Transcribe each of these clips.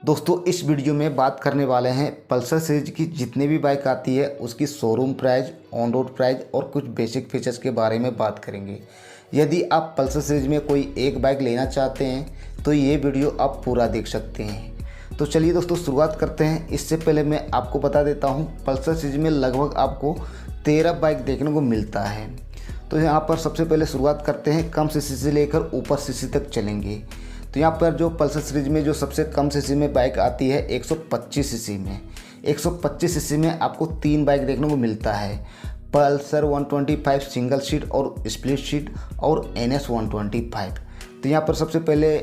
दोस्तों इस वीडियो में बात करने वाले हैं पल्सर सीरीज की जितने भी बाइक आती है उसकी showroom price, on road price और कुछ बेसिक फीचर्स के बारे में बात करेंगे। यदि आप पल्सर सीरीज में कोई एक बाइक लेना चाहते हैं तो ये वीडियो आप पूरा देख सकते हैं। तो चलिए दोस्तों शुरुआत करते हैं। इससे पहले मैं आपको बता देता हूँ पल्सर सीरीज में लगभग आपको 13 बाइक देखने को मिलता है। तो यहाँ पर सबसे पहले शुरुआत करते हैं, कम सीसी से लेकर ऊपर सीसी तक चलेंगे। तो यहाँ पर जो पल्सर सीरीज में जो सबसे कम सीसी में बाइक आती है 125 सीसी में। 125 सीसी में आपको 3 बाइक देखने को मिलता है, पल्सर 125 सिंगल सीट और स्प्लिट सीट और NS 125। तो यहाँ पर सबसे पहले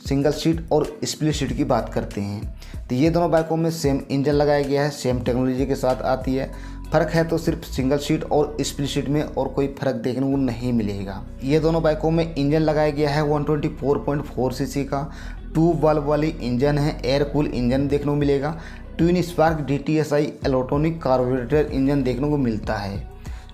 सिंगल सीट और स्प्लिट सीट की बात करते हैं। तो ये दोनों बाइकों में सेम इंजन लगाया गया है, सेम टेक्नोलॉजी के साथ आती है। फ़र्क है तो सिर्फ सिंगल सीट और स्प्लिट सीट में, और कोई फ़र्क देखने को नहीं मिलेगा। ये दोनों बाइकों में इंजन लगाया गया है 124.4 सीसी का 2 वाल्व वाली इंजन है, एयर कूल इंजन देखने को मिलेगा। Twin spark DTSI electronic carburettor engine देखने को मिलता है।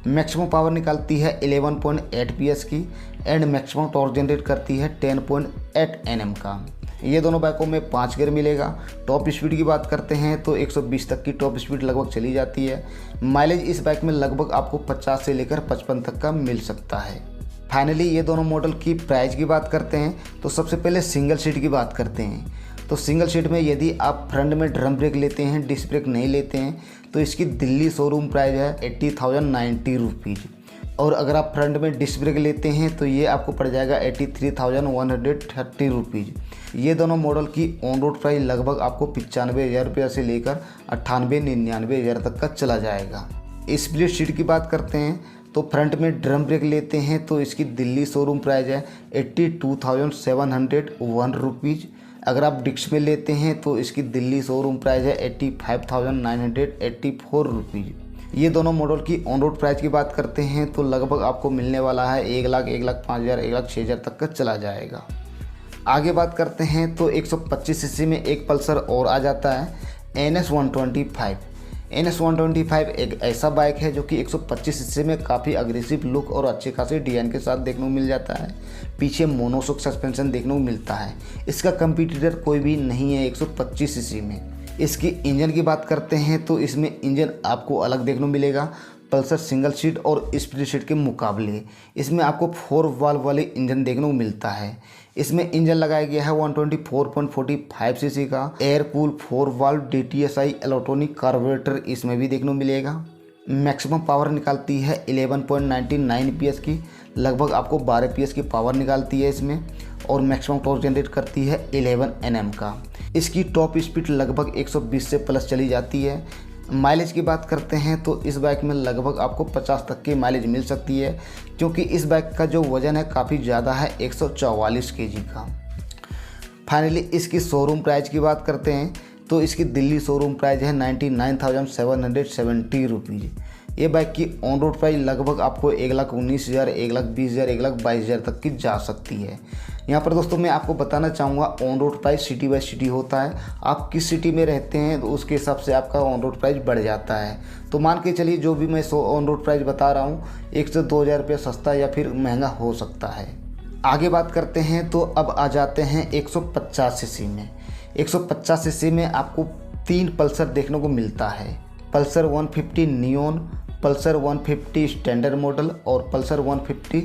मैक्सिमम पावर निकालती है 11.8 PS की एंड मैक्सिमम टॉर्क जनरेट करती है 10.8 Nm का। ये दोनों बाइकों में 5 गियर मिलेगा। टॉप स्पीड की बात करते हैं तो 120 तक की टॉप स्पीड लगभग चली जाती है। माइलेज इस बाइक में लगभग आपको 50 से लेकर 55 तक का मिल सकता है। फाइनली ये दोनों मॉडल की प्राइस की बात करते हैं तो सबसे पहले सिंगल सीट की बात करते हैं। तो सिंगल सीट में यदि आप फ्रंट में ड्रम ब्रेक लेते हैं, डिस्क ब्रेक नहीं लेते हैं, तो इसकी दिल्ली शोरूम प्राइस है 80,090 रुपीज़। और अगर आप फ्रंट में डिस्क ब्रेक लेते हैं तो ये आपको पड़ जाएगा 83,130 रुपीज़। ये दोनों मॉडल की ऑन रोड प्राइस लगभग आपको 95,000 रुपये से लेकर 98-99,000 तक का चला जाएगा। स्प्लिट सीट की बात करते हैं तो फ्रंट में ड्रम ब्रेक लेते हैं तो इसकी दिल्ली शोरूम प्राइस है 82,701 रुपीज़। अगर आप डिस्क में लेते हैं तो इसकी दिल्ली शोरूम प्राइस है 85,984 रुपीज़। ये दोनों मॉडल की ऑन रोड प्राइस की बात करते हैं तो लगभग आपको मिलने वाला है 1 लाख, 1 लाख 5,000, 1 लाख 6,000 तक का चला जाएगा। आगे बात करते हैं तो 125 सीसी में एक पल्सर और आ जाता है NS 125। NS 125 एक ऐसा बाइक है जो कि 125 सीसी में काफ़ी अग्रेसिव लुक और अच्छे खासे डिज़ाइन के साथ देखने को मिल जाता है। पीछे मोनोशॉक सस्पेंशन देखने को मिलता है। इसका कंपटीटर कोई भी नहीं है 125 सीसी में। इसकी इंजन की बात करते हैं तो इसमें इंजन आपको अलग देखने को मिलेगा पल्सर सिंगल सीट और स्प्लिट सीट के मुकाबले। इसमें आपको 4 वाल्व वाले इंजन देखने को मिलता है। इसमें इंजन लगाया गया है 124.45 सीसी का air cool 4 valve DTSI electronic carburettor इसमें भी देखने को मिलेगा। मैक्सिमम पावर निकालती है 11.99 PS की, लगभग आपको 12 PS की पावर निकालती है इसमें, और मैक्सिमम टॉर्क जनरेट करती है 11 Nm का। इसकी टॉप स्पीड लगभग 120 से प्लस चली जाती है। माइलेज की बात करते हैं तो इस बाइक में लगभग आपको 50 तक की माइलेज मिल सकती है, क्योंकि इस बाइक का जो वज़न है काफ़ी ज़्यादा है 144 kg का। फाइनली इसकी शोरूम प्राइस की बात करते हैं तो इसकी दिल्ली शोरूम प्राइस है 99,770 रुपीज़। ये बाइक की ऑन रोड प्राइस लगभग आपको 1,19,000, 1,20,000, 1,22,000 तक की जा सकती है। यहाँ पर दोस्तों मैं आपको बताना चाहूँगा on road price city bye city होता है। आप किस सिटी में रहते हैं तो उसके हिसाब से आपका ऑन रोड प्राइस बढ़ जाता है। तो मान के चलिए जो भी मैं ऑन रोड प्राइस बता रहा हूँ 1 से 2,000 रुपये सस्ता या फिर महंगा हो सकता है। आगे बात करते हैं तो अब आ जाते हैं 150 सीसी में। 150 सीसी में आपको 3 पल्सर देखने को मिलता है, Pulsar 150 neon, Pulsar 150 standard model और पल्सर 150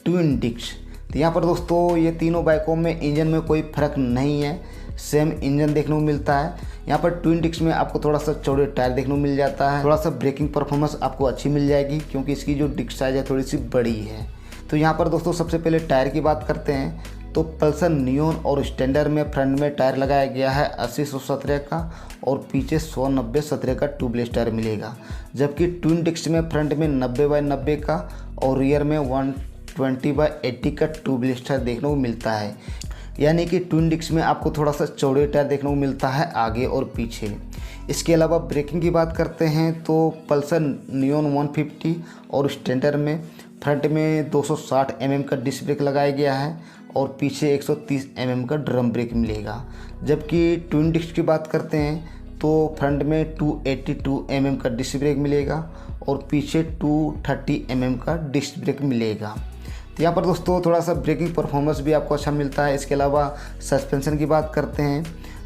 ट्विन डिस्क। तो यहाँ पर दोस्तों ये तीनों बाइकों में इंजन में कोई फ़र्क नहीं है, सेम इंजन देखने को मिलता है। यहाँ पर ट्विन डिस्क में आपको थोड़ा सा चौड़े टायर देखने को मिल जाता है, थोड़ा सा ब्रेकिंग परफॉर्मेंस आपको अच्छी मिल जाएगी क्योंकि इसकी जो डिस्क साइज है थोड़ी सी बड़ी है। तो यहाँ पर दोस्तों सबसे पहले टायर की बात करते हैं तो पल्सर नियॉन और स्टैंडर्ड में फ्रंट में टायर लगाया गया है 80/117 का और पीछे 100/90/17 का ट्यूबलेस टायर मिलेगा। जबकि ट्विन डिस्क में फ्रंट में 90/90 का और रियर में 120/80 का ट्यूबलेस टायर देखने को मिलता है। यानी कि ट्विन डिस्क में आपको थोड़ा सा चौड़े टायर देखने को मिलता है आगे और पीछे। इसके अलावा ब्रेकिंग की बात करते हैं तो पल्सर नियॉन 150 और स्टैंडर्ड में फ्रंट में 260 mm का डिस्क ब्रेक लगाया गया है और पीछे 130 mm का ड्रम ब्रेक मिलेगा। जबकि ट्विन डिस्क की बात करते हैं तो फ्रंट में 282 mm का डिस्क ब्रेक मिलेगा और पीछे 230 mm का डिस्क ब्रेक मिलेगा। तो यहाँ पर दोस्तों थोड़ा सा ब्रेकिंग परफॉर्मेंस भी आपको अच्छा मिलता है। इसके अलावा सस्पेंशन की बात करते हैं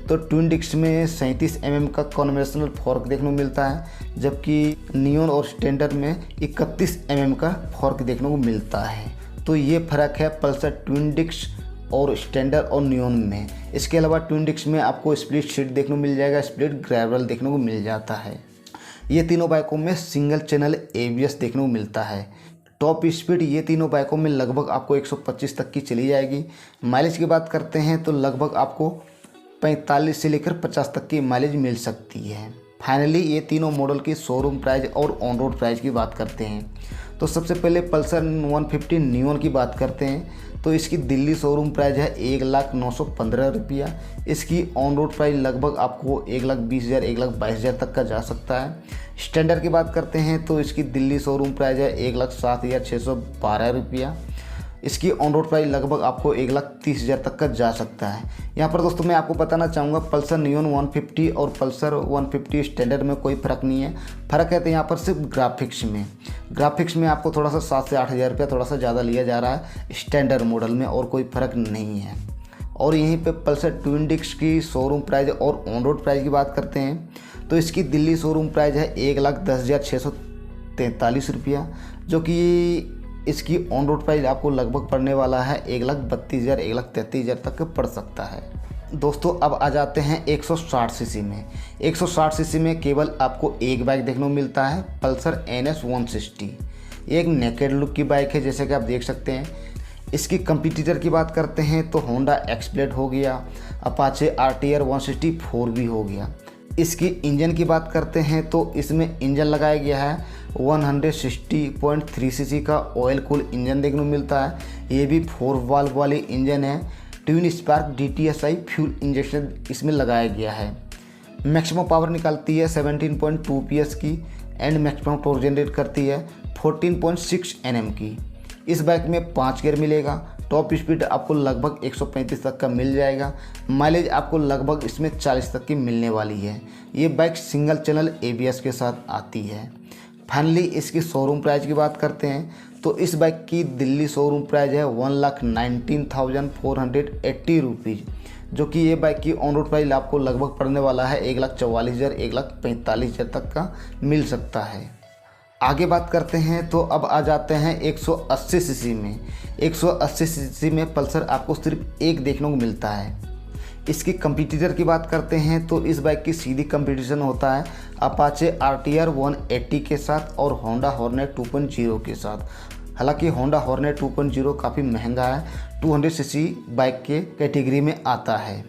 तो ट्विन डिस्क में 37 mm का कन्वेंशनल फॉर्क देखने को मिलता है, जबकि नियॉन और स्टैंडर्ड में 31 mm का फॉर्क देखने को मिलता है। तो ये फ़र्क है पल्सर ट्विन डिस्क और स्टैंडर्ड और नियॉन में। इसके अलावा ट्विन डिस्क में आपको स्प्लिट सीट देखने को मिल जाएगा, स्प्लिट ग्रैवल देखने को मिल जाता है। ये तीनों बाइकों में सिंगल चैनल ABS देखने को मिलता है। टॉप स्पीड ये तीनों बाइकों में लगभग आपको 125 तक की चली जाएगी। माइलेज की बात करते हैं तो लगभग आपको 45 से लेकर 50 तक की माइलेज मिल सकती है। फाइनली ये तीनों मॉडल की शोरूम प्राइस और ऑन रोड प्राइस की बात करते हैं। तो सबसे पहले पल्सर 150 नियॉन की बात करते हैं। तो इसकी दिल्ली शोरूम प्राइस है 1,09,15 रुपया। इसकी ऑन रोड प्राइस लगभग आपको 1,20,000 1,22,000 तक का जा सकता है। स्टैंडर्ड की बात करते हैं तो इसकी दिल्ली शोरूम प्राइस है 1,07,612 रुपया। इसकी ऑन रोड प्राइस लगभग आपको 1,30,000 तक का जा सकता है। यहाँ पर दोस्तों मैं आपको बताना चाहूँगा पल्सर नियॉन 150 और पल्सर 150 स्टैंडर्ड में कोई फ़र्क नहीं है। फ़र्क है तो यहाँ पर सिर्फ ग्राफिक्स में आपको थोड़ा सा 7 से 8 हज़ार रुपया थोड़ा सा ज़्यादा लिया जा रहा है स्टैंडर्ड मॉडल में, और कोई फ़र्क नहीं है। और यहीं पे पल्सर ट्विन डिस्क की शोरूम प्राइस और ऑन रोड प्राइस की बात करते हैं तो इसकी दिल्ली शोरूम प्राइस है 1,10,643 रुपया, जो कि इसकी ऑन रोड प्राइस आपको लगभग पड़ने वाला है 1,32,000 1,33,000 तक का पड़ सकता है। दोस्तों अब आ जाते हैं 160 सीसी में। 160 सीसी में केवल आपको एक बाइक देखने को मिलता है, पल्सर NS 160। ये एक नेकेड लुक की बाइक है, जैसे कि आप देख सकते हैं। इसकी कंपटीटर की बात करते हैं तो होंडा एक्सप्लेड हो गया, अपाचे RTR 160 4V हो गया। इसकी इंजन की बात करते हैं तो इसमें इंजन लगाया गया है 160.3 सीसी का ऑयल कूल इंजन देखने को मिलता है। ये भी 4 वाल्व वाली इंजन है। Twin spark DTSI fuel injection इसमें लगाया गया है। मैक्सिमम पावर निकालती है 17.2 PS की एंड मैक्सिमम टॉर्क जनरेट करती है 14.6 Nm की। इस बाइक में 5 गियर मिलेगा। टॉप स्पीड आपको लगभग 135 तक का मिल जाएगा। माइलेज आपको लगभग इसमें 40 तक की मिलने वाली है। ये बाइक सिंगल चैनल ABS के साथ आती है। फाइनली इसकी शोरूम प्राइस की बात करते हैं तो इस बाइक की दिल्ली शोरूम प्राइस है 1,19,480 रुपीज़, जो कि ये बाइक की ऑन रोड प्राइस आपको लगभग पड़ने वाला है 1,44,000 1,45,000 तक का मिल सकता है। आगे बात करते हैं तो अब आ जाते हैं 180 सीसी में। 180 सीसी में पल्सर आपको सिर्फ एक देखने को मिलता है। इसकी कंपटीटर की बात करते हैं तो इस बाइक की सीधी कंपटीशन होता है अपाचे RTR 180 के साथ और होंडा हॉर्नेट 2.0 के साथ। हालांकि होंडा हॉर्नेट 2.0 काफ़ी महंगा है, 200 सीसी बाइक के कैटेगरी में आता है।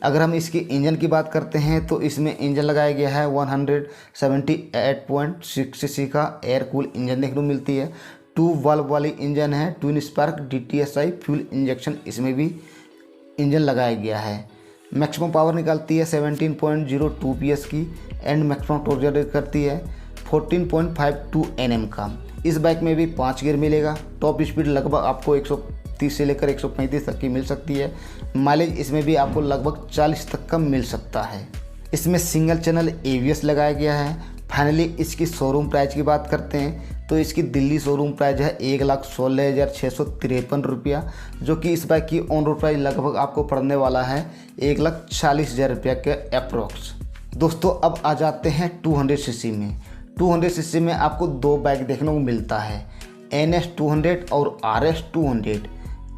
अगर हम इसकी इंजन की बात करते हैं तो इसमें इंजन लगाया गया है 178.6 सीसी का एयर कूल इंजन देखने को मिलती है। 2 वाल्व वाली इंजन है। Twin spark DTSI fuel injection इसमें भी इंजन लगाया गया है। मैक्सिमम पावर निकालती है 17.02 PS की एंड मैक्सिमम टॉर्क जनरेट करती है 14.52 Nm का। इस बाइक में भी 5 गियर मिलेगा। टॉप स्पीड लगभग आपको 130 से लेकर 135 तक की मिल सकती है। माइलेज इसमें भी आपको लगभग 40 तक का मिल सकता है। इसमें सिंगल चैनल ABS लगाया गया है। फाइनली इसकी शोरूम प्राइस की बात करते हैं तो इसकी दिल्ली शोरूम प्राइस है 1,16,653 रुपया, जो कि इस बाइक की ऑन रोड प्राइस लगभग आपको पड़ने वाला है 1,40,000 रुपया के अप्रोक्स। दोस्तों अब आ जाते हैं 200 सीसी में। 200 सीसी में आपको 2 बाइक देखने को मिलता है, NS 200 और RS 200।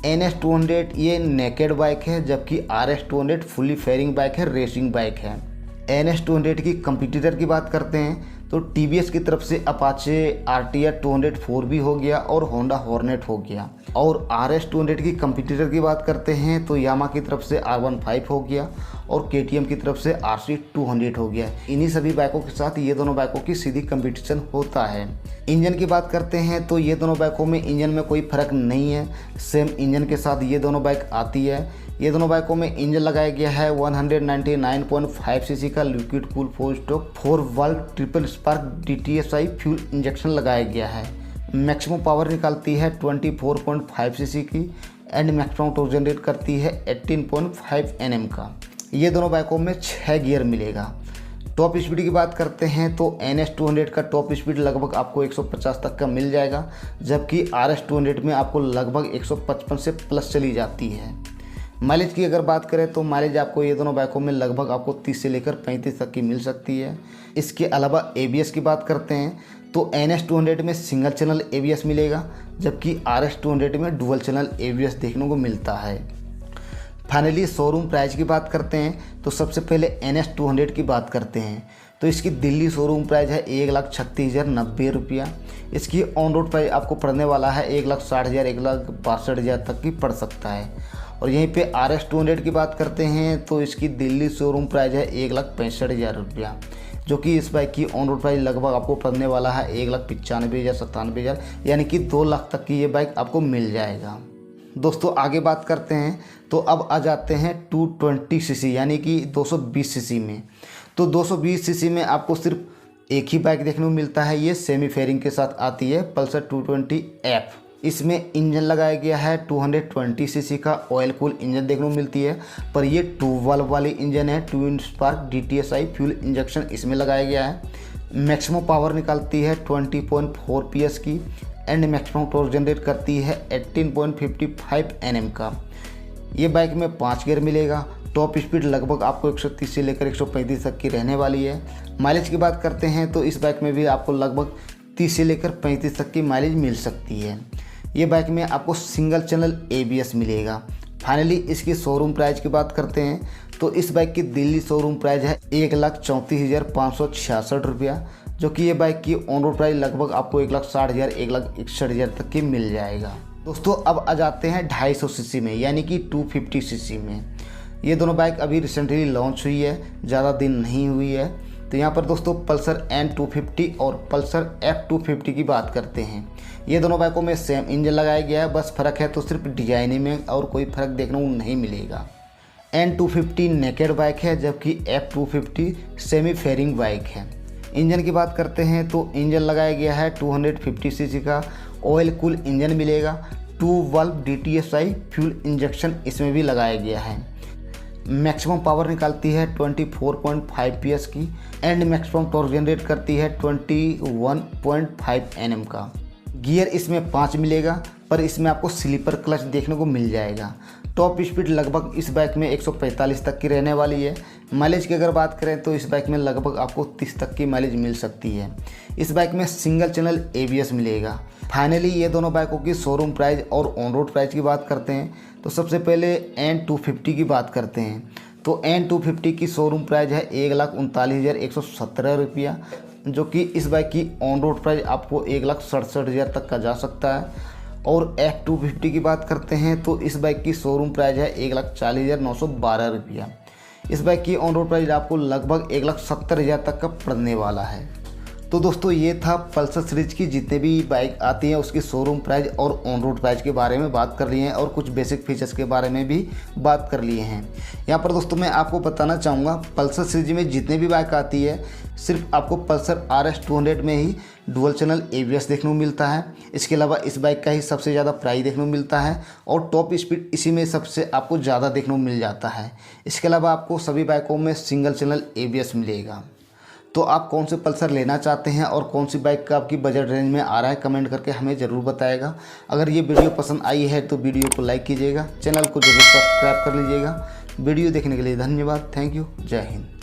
NS 200 ये नेकेड बाइक है, जबकि RS 200 फुली फेयरिंग बाइक है, रेसिंग बाइक है। NS 200 की कंपटीटर की बात करते हैं तो TVS की तरफ से अपाचे RTR 200 4V हो गया और होंडा हॉर्नेट हो गया। और RS 200 की कंपटीटर की बात करते हैं तो यामा की तरफ से R15 हो गया और KTM की तरफ से RC 200 हो गया। इन्हीं सभी बाइकों के साथ ये दोनों बाइकों की सीधी कंपटीशन होता है। इंजन की बात करते हैं तो ये दोनों बाइकों में इंजन में कोई फ़र्क नहीं है, सेम इंजन के साथ ये दोनों बाइक आती है। ये दोनों बाइकों में इंजन लगाया गया है 199.5 सीसी का liquid cool 4 stroke 4 valve triple spark DTSI fuel injection लगाया गया है। मैक्सिमम पावर निकालती है 24.5 सीसी की एंड मैक्सिमम टॉर्क जनरेट करती है 18.5 Nm का। ये दोनों बाइकों में 6 गियर मिलेगा। टॉप स्पीड की बात करते हैं तो NS 200 का टॉप स्पीड लगभग आपको 150 तक का मिल जाएगा, जबकि RS 200 में आपको लगभग 155 से प्लस चली जाती है। माइलेज की अगर बात करें तो माइलेज आपको ये दोनों बाइकों में लगभग आपको 30 से लेकर 35 तक की मिल सकती है। इसके अलावा ABS की बात करते हैं तो NS200 में सिंगल चैनल ABS मिलेगा, जबकि RS200 में डुअल चैनल ABS देखने को मिलता है। फाइनली शोरूम प्राइस की बात करते हैं तो सबसे पहले NS200 की बात करते हैं तो इसकी दिल्ली शोरूम प्राइस है 1,36,090 रुपया। इसकी ऑन रोड प्राइस आपको पड़ने वाला है 1,60,000 1,62,000 तक की पड़ सकता है। और यहीं पे RS200 की बात करते हैं तो इसकी दिल्ली शोरूम प्राइस है 1,65,000 रुपया, जो कि इस बाइक की ऑन रोड प्राइस लगभग आपको पड़ने वाला है 1,95,000 97,000, यानी कि 2 लाख तक की ये बाइक आपको मिल जाएगा। दोस्तों आगे बात करते हैं तो अब आ जाते हैं 220 सीसी यानी कि 220 सीसी में। तो 220 सीसी में आपको सिर्फ एक ही बाइक देखने को मिलता है, ये सेमी फेयरिंग के साथ आती है पल्सर 220F। इसमें इंजन लगाया गया है 220 सीसी का ऑयल कूल इंजन देखने को मिलती है, पर ये 2 वाल्व वाली इंजन है। Twin spark DTSI fuel injection इसमें लगाया गया है। मैक्सिमम पावर निकालती है 20.4 PS की एंड मैक्सिमम टॉर्क जनरेट करती है 18.55 Nm का। ये बाइक में 5 गियर मिलेगा। टॉप स्पीड लगभग आपको 130 से लेकर 135 तक की रहने वाली है। माइलेज की बात करते हैं तो इस बाइक में भी आपको लगभग 30 से लेकर 35 तक की माइलेज मिल सकती है। ये बाइक में आपको सिंगल चैनल ABS मिलेगा। फाइनली इसकी शोरूम प्राइस की बात करते हैं तो इस बाइक की दिल्ली शोरूम प्राइस है 1,34,566 रुपया, जो कि ये बाइक की ऑन रोड प्राइस लगभग आपको 1,60,000 1,61,000 तक की मिल जाएगा। दोस्तों अब आ जाते हैं 250 सीसी में यानी कि 250 सीसी में। ये दोनों बाइक अभी रिसेंटली लॉन्च हुई है, ज़्यादा दिन नहीं हुई है। तो यहाँ पर दोस्तों पल्सर N250 और पल्सर F250 की बात करते हैं। ये दोनों बाइकों में सेम इंजन लगाया गया है, बस फ़र्क है तो सिर्फ डिजाइनिंग में, और कोई फ़र्क देखने को नहीं मिलेगा। N250 नेकेड बाइक है, जबकि F250 सेमी फेयरिंग बाइक है। इंजन की बात करते हैं तो इंजन लगाया गया है 250 सीसी का ऑयल कूल इंजन मिलेगा। 2 वाल्व DTSI फ्यूल इंजेक्शन इसमें भी लगाया गया है। मैक्सिमम पावर निकालती है 24.5 PS की एंड मैक्सिमम टॉर्क जनरेट करती है 21.5 Nm का। गियर इसमें 5 मिलेगा, पर इसमें आपको स्लीपर क्लच देखने को मिल जाएगा। टॉप स्पीड लगभग इस बाइक में 145 तक की रहने वाली है। माइलेज की अगर बात करें तो इस बाइक में लगभग आपको 30 तक की माइलेज मिल सकती है। इस बाइक में सिंगल चैनल ABS मिलेगा। फाइनली ये दोनों बाइकों की शोरूम प्राइस और ऑन रोड प्राइस की बात करते हैं तो सबसे पहले N250 की बात करते हैं तो N250 की शोरूम प्राइस है 1,39,117 रुपया, जो कि इस बाइक की ऑन रोड प्राइस आपको 1,67,000 तक का जा सकता है। और F250 की बात करते हैं तो इस बाइक की शोरूम प्राइस है 1,40,912 रुपया। इस बाइक की ऑन रोड प्राइस आपको लगभग 1,70,000 तक का पड़ने वाला है। तो दोस्तों ये था पल्सर सीरीज की जितने भी बाइक आती हैं उसकी शोरूम प्राइस और ऑन रोड प्राइस के बारे में बात कर लिए हैं, और कुछ बेसिक फीचर्स के बारे में भी बात कर लिए हैं। यहाँ पर दोस्तों मैं आपको बताना चाहूँगा पल्सर सीरीज में जितने भी बाइक आती है सिर्फ आपको पल्सर RS200 में ही डुअल चैनल ABS देखने को मिलता है। इसके अलावा इस बाइक का ही सबसे ज़्यादा प्राइस देखने को मिलता है और टॉप स्पीड इसी में सबसे आपको ज़्यादा देखने को मिल जाता है। इसके अलावा आपको सभी बाइकों में सिंगल चैनल ABS मिलेगा। तो आप कौन से पल्सर लेना चाहते हैं और कौन सी बाइक का आपकी बजट रेंज में आ रहा है, कमेंट करके हमें ज़रूर बताएगा। अगर ये वीडियो पसंद आई है तो वीडियो को लाइक कीजिएगा, चैनल को जरूर सब्सक्राइब कर लीजिएगा। वीडियो देखने के लिए धन्यवाद। Thank you. जय हिंद।